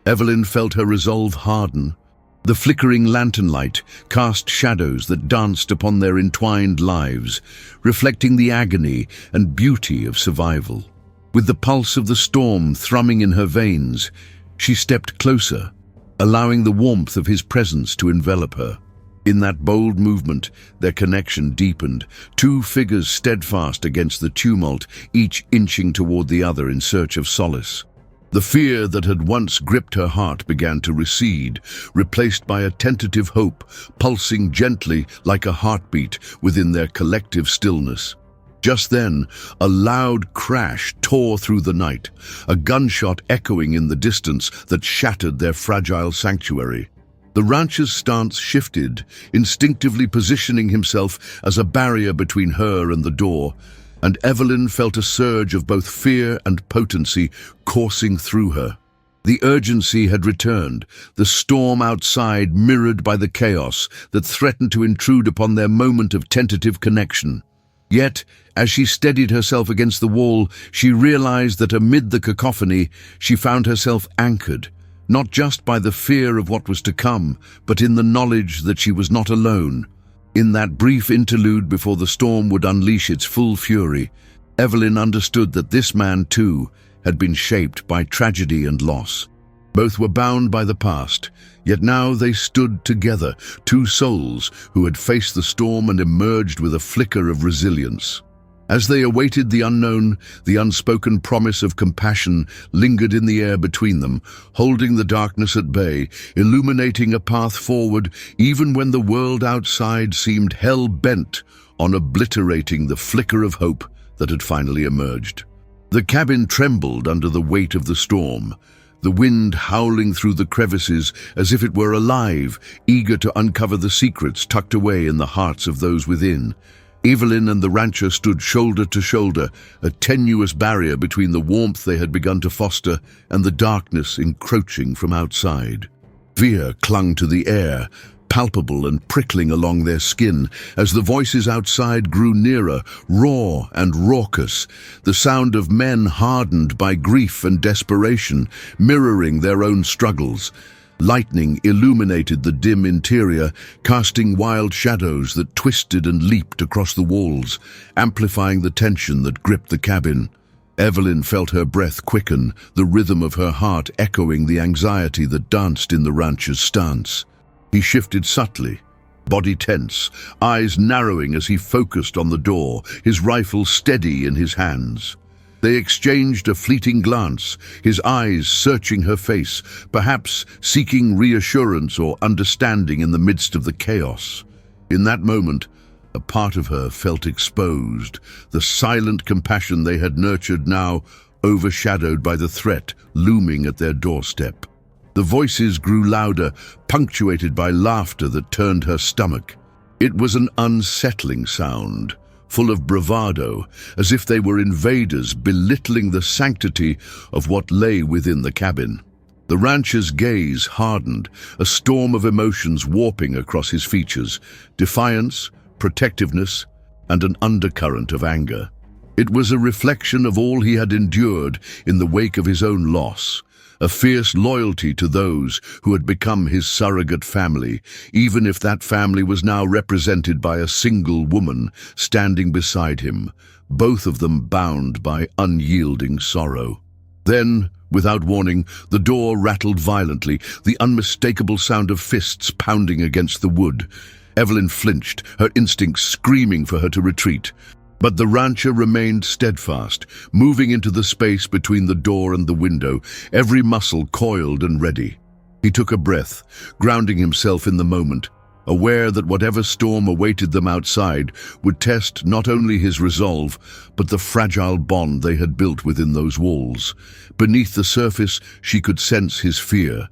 Evelyn felt her resolve harden. The flickering lantern light cast shadows that danced upon their entwined lives, reflecting the agony and beauty of survival. With the pulse of the storm thrumming in her veins, she stepped closer, allowing the warmth of his presence to envelop her. In that bold movement, their connection deepened, two figures steadfast against the tumult, each inching toward the other in search of solace. The fear that had once gripped her heart began to recede, replaced by a tentative hope, pulsing gently like a heartbeat within their collective stillness. Just then, a loud crash tore through the night, a gunshot echoing in the distance that shattered their fragile sanctuary. The rancher's stance shifted, instinctively positioning himself as a barrier between her and the door, and Evelyn felt a surge of both fear and potency coursing through her. The urgency had returned, the storm outside mirrored by the chaos that threatened to intrude upon their moment of tentative connection. Yet, as she steadied herself against the wall, she realized that amid the cacophony, she found herself anchored, not just by the fear of what was to come, but in the knowledge that she was not alone. In that brief interlude before the storm would unleash its full fury, Evelyn understood that this man, too, had been shaped by tragedy and loss. Both were bound by the past, yet now they stood together, two souls who had faced the storm and emerged with a flicker of resilience. As they awaited the unknown, the unspoken promise of compassion lingered in the air between them, holding the darkness at bay, illuminating a path forward even when the world outside seemed hell-bent on obliterating the flicker of hope that had finally emerged. The cabin trembled under the weight of the storm, the wind howling through the crevices as if it were alive, eager to uncover the secrets tucked away in the hearts of those within. Evelyn and the rancher stood shoulder to shoulder, a tenuous barrier between the warmth they had begun to foster and the darkness encroaching from outside. Fear clung to the air, palpable and prickling along their skin, as the voices outside grew nearer, raw and raucous, the sound of men hardened by grief and desperation, mirroring their own struggles. Lightning illuminated the dim interior, casting wild shadows that twisted and leaped across the walls, amplifying the tension that gripped the cabin. Evelyn felt her breath quicken, the rhythm of her heart echoing the anxiety that danced in the rancher's stance. He shifted subtly, body tense, eyes narrowing as he focused on the door, his rifle steady in his hands. They exchanged a fleeting glance, his eyes searching her face, perhaps seeking reassurance or understanding in the midst of the chaos. In that moment, a part of her felt exposed, the silent compassion they had nurtured now overshadowed by the threat looming at their doorstep. The voices grew louder, punctuated by laughter that turned her stomach. It was an unsettling sound, full of bravado, as if they were invaders belittling the sanctity of what lay within the cabin. The rancher's gaze hardened, a storm of emotions warping across his features, defiance, protectiveness, and an undercurrent of anger. It was a reflection of all he had endured in the wake of his own loss, a fierce loyalty to those who had become his surrogate family, even if that family was now represented by a single woman standing beside him, both of them bound by unyielding sorrow. Then, without warning, the door rattled violently, the unmistakable sound of fists pounding against the wood. Evelyn flinched, her instincts screaming for her to retreat. But the rancher remained steadfast, moving into the space between the door and the window, every muscle coiled and ready. He took a breath, grounding himself in the moment, aware that whatever storm awaited them outside would test not only his resolve, but the fragile bond they had built within those walls. Beneath the surface, she could sense his fear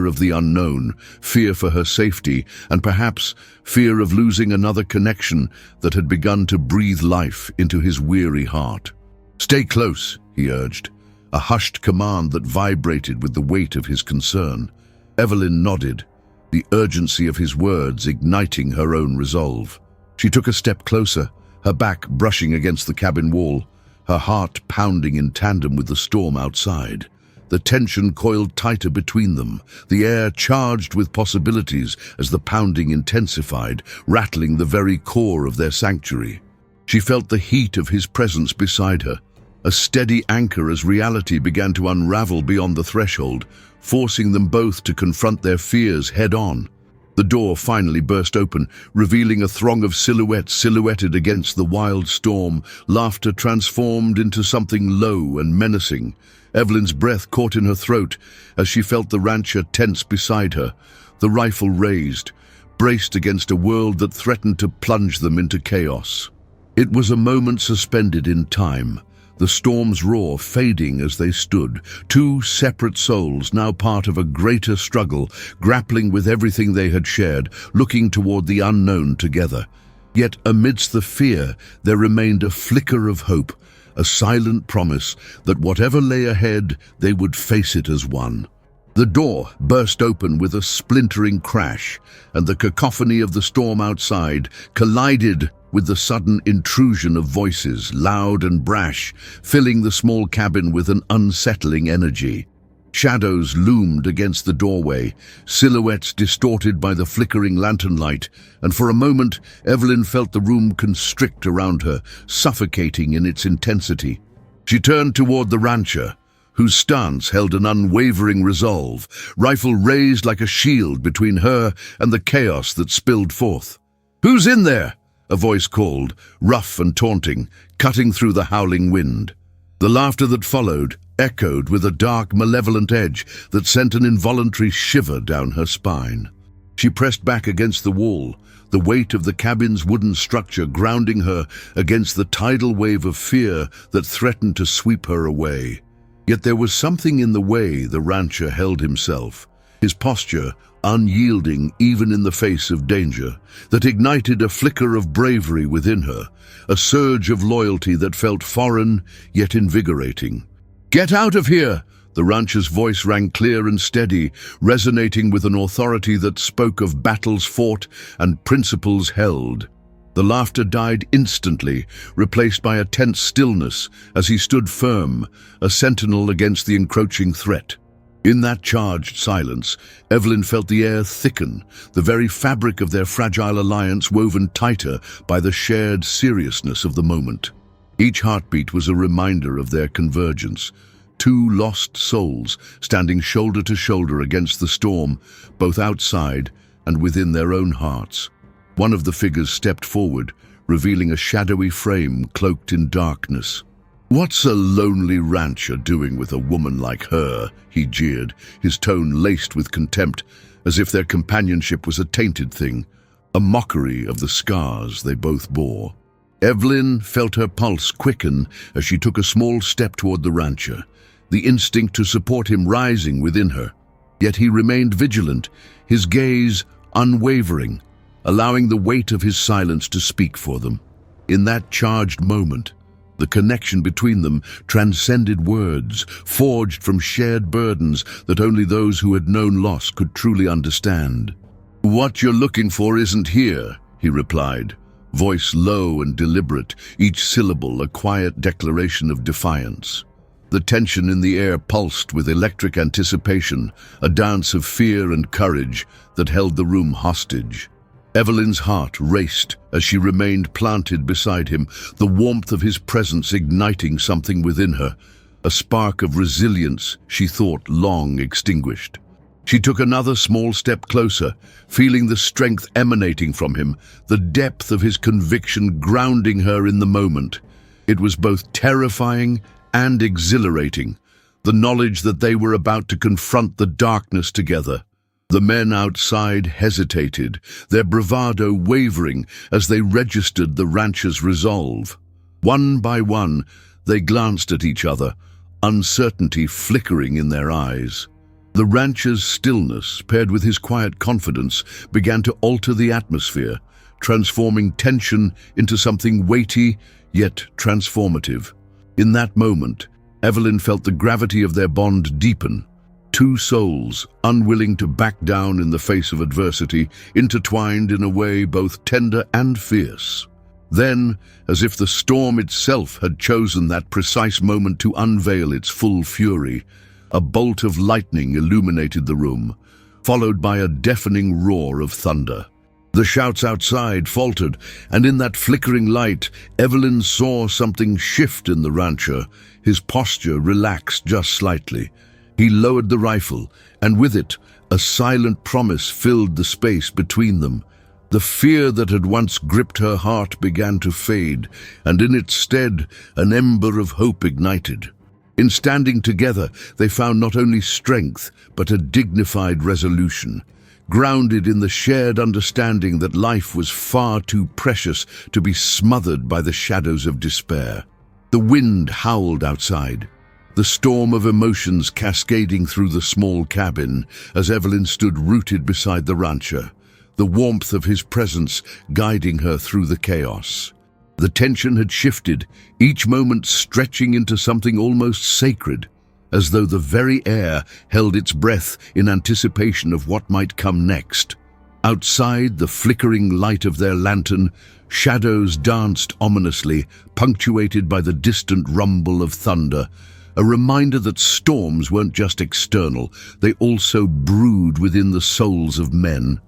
of the unknown, fear for her safety, and perhaps fear of losing another connection that had begun to breathe life into his weary heart. "Stay close," he urged, a hushed command that vibrated with the weight of his concern. Evelyn nodded, the urgency of his words igniting her own resolve. She took a step closer, her back brushing against the cabin wall, her heart pounding in tandem with the storm outside. The tension coiled tighter between them, the air charged with possibilities as the pounding intensified, rattling the very core of their sanctuary. She felt the heat of his presence beside her, a steady anchor as reality began to unravel beyond the threshold, forcing them both to confront their fears head-on. The door finally burst open, revealing a throng of silhouettes silhouetted against the wild storm, laughter transformed into something low and menacing. Evelyn's breath caught in her throat as she felt the rancher tense beside her, the rifle raised, braced against a world that threatened to plunge them into chaos. It was a moment suspended in time, the storm's roar fading as they stood, two separate souls now part of a greater struggle, grappling with everything they had shared, looking toward the unknown together. Yet amidst the fear, there remained a flicker of hope, a silent promise that whatever lay ahead, they would face it as one. The door burst open with a splintering crash, and the cacophony of the storm outside collided with the sudden intrusion of voices, loud and brash, filling the small cabin with an unsettling energy. Shadows loomed against the doorway, silhouettes distorted by the flickering lantern light, and for a moment Evelyn felt the room constrict around her, suffocating in its intensity. She turned toward the rancher, whose stance held an unwavering resolve, rifle raised like a shield between her and the chaos that spilled forth. "Who's in there?" a voice called, rough and taunting, cutting through the howling wind. The laughter that followed echoed with a dark, malevolent edge that sent an involuntary shiver down her spine. She pressed back against the wall, the weight of the cabin's wooden structure grounding her against the tidal wave of fear that threatened to sweep her away. Yet there was something in the way the rancher held himself, his posture unyielding even in the face of danger, that ignited a flicker of bravery within her, a surge of loyalty that felt foreign yet invigorating. "Get out of here!" The rancher's voice rang clear and steady, resonating with an authority that spoke of battles fought and principles held. The laughter died instantly, replaced by a tense stillness as he stood firm, a sentinel against the encroaching threat. In that charged silence, Evelyn felt the air thicken, the very fabric of their fragile alliance woven tighter by the shared seriousness of the moment. Each heartbeat was a reminder of their convergence, two lost souls standing shoulder to shoulder against the storm, both outside and within their own hearts. One of the figures stepped forward, revealing a shadowy frame cloaked in darkness. "What's a lonely rancher doing with a woman like her?" he jeered, his tone laced with contempt, as if their companionship was a tainted thing, a mockery of the scars they both bore. Evelyn felt her pulse quicken as she took a small step toward the rancher, the instinct to support him rising within her. Yet he remained vigilant, his gaze unwavering, allowing the weight of his silence to speak for them. In that charged moment, the connection between them transcended words, forged from shared burdens that only those who had known loss could truly understand. "What you're looking for isn't here," he replied, voice low and deliberate, each syllable a quiet declaration of defiance. The tension in the air pulsed with electric anticipation, a dance of fear and courage that held the room hostage. Evelyn's heart raced as she remained planted beside him, the warmth of his presence igniting something within her, a spark of resilience she thought long extinguished. She took another small step closer, feeling the strength emanating from him, the depth of his conviction grounding her in the moment. It was both terrifying and exhilarating, the knowledge that they were about to confront the darkness together. The men outside hesitated, their bravado wavering as they registered the rancher's resolve. One by one, they glanced at each other, uncertainty flickering in their eyes. The rancher's stillness, paired with his quiet confidence, began to alter the atmosphere, transforming tension into something weighty yet transformative. In that moment, Evelyn felt the gravity of their bond deepen. Two souls, unwilling to back down in the face of adversity, intertwined in a way both tender and fierce. Then, as if the storm itself had chosen that precise moment to unveil its full fury, a bolt of lightning illuminated the room, followed by a deafening roar of thunder. The shouts outside faltered, and in that flickering light, Evelyn saw something shift in the rancher. His posture relaxed just slightly. He lowered the rifle, and with it, a silent promise filled the space between them. The fear that had once gripped her heart began to fade, and in its stead, an ember of hope ignited. In standing together, they found not only strength, but a dignified resolution, grounded in the shared understanding that life was far too precious to be smothered by the shadows of despair. The wind howled outside, the storm of emotions cascading through the small cabin as Evelyn stood rooted beside the rancher, the warmth of his presence guiding her through the chaos. The tension had shifted, each moment stretching into something almost sacred, as though the very air held its breath in anticipation of what might come next. Outside the flickering light of their lantern, shadows danced ominously, punctuated by the distant rumble of thunder, a reminder that storms weren't just external, they also brewed within the souls of men.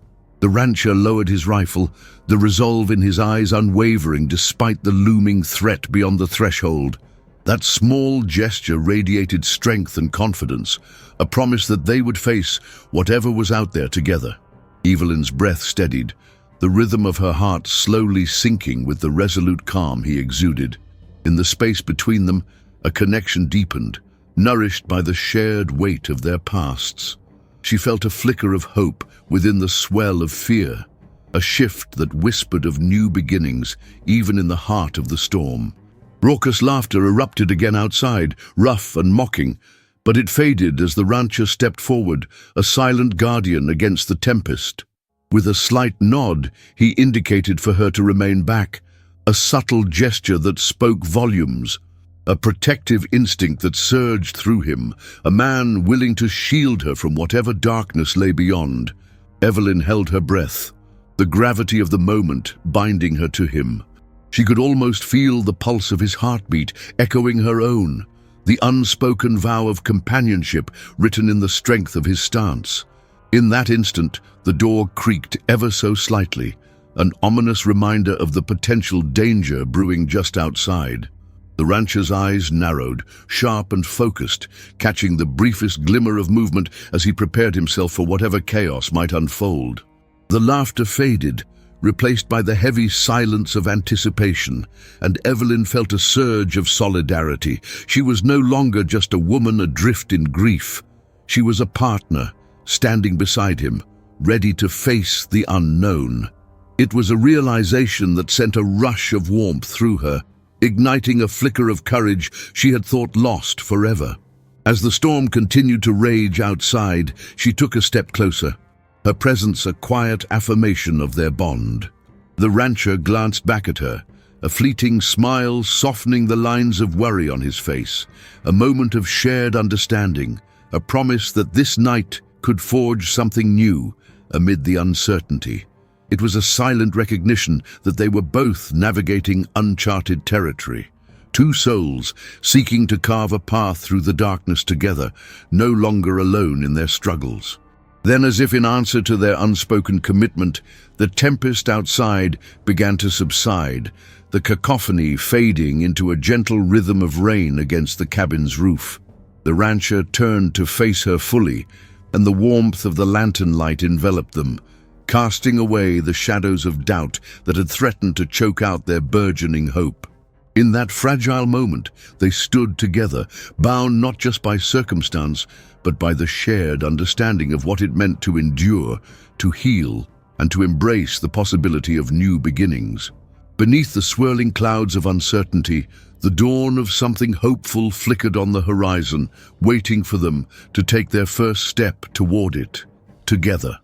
The rancher lowered his rifle, the resolve in his eyes unwavering despite the looming threat beyond the threshold. That small gesture radiated strength and confidence, a promise that they would face whatever was out there together. Evelyn's breath steadied, the rhythm of her heart slowly sinking with the resolute calm he exuded. In the space between them, a connection deepened, nourished by the shared weight of their pasts. She felt a flicker of hope within the swell of fear, a shift that whispered of new beginnings, even in the heart of the storm. Raucous laughter erupted again outside, rough and mocking, but it faded as the rancher stepped forward, a silent guardian against the tempest. With a slight nod, he indicated for her to remain back, a subtle gesture that spoke volumes. A protective instinct that surged through him, a man willing to shield her from whatever darkness lay beyond. Evelyn held her breath, the gravity of the moment binding her to him. She could almost feel the pulse of his heartbeat echoing her own, the unspoken vow of companionship written in the strength of his stance. In that instant, the door creaked ever so slightly, an ominous reminder of the potential danger brewing just outside. The rancher's eyes narrowed, sharp and focused, catching the briefest glimmer of movement as he prepared himself for whatever chaos might unfold. The laughter faded, replaced by the heavy silence of anticipation, and Evelyn felt a surge of solidarity. She was no longer just a woman adrift in grief. She was a partner, standing beside him, ready to face the unknown. It was a realization that sent a rush of warmth through her, igniting a flicker of courage she had thought lost forever. As the storm continued to rage outside, she took a step closer, her presence a quiet affirmation of their bond. The rancher glanced back at her, a fleeting smile softening the lines of worry on his face, a moment of shared understanding, a promise that this night could forge something new amid the uncertainty. It was a silent recognition that they were both navigating uncharted territory. Two souls seeking to carve a path through the darkness together, no longer alone in their struggles. Then, as if in answer to their unspoken commitment, the tempest outside began to subside, the cacophony fading into a gentle rhythm of rain against the cabin's roof. The rancher turned to face her fully, and the warmth of the lantern light enveloped them, casting away the shadows of doubt that had threatened to choke out their burgeoning hope. In that fragile moment, they stood together, bound not just by circumstance, but by the shared understanding of what it meant to endure, to heal, and to embrace the possibility of new beginnings. Beneath the swirling clouds of uncertainty, the dawn of something hopeful flickered on the horizon, waiting for them to take their first step toward it, together.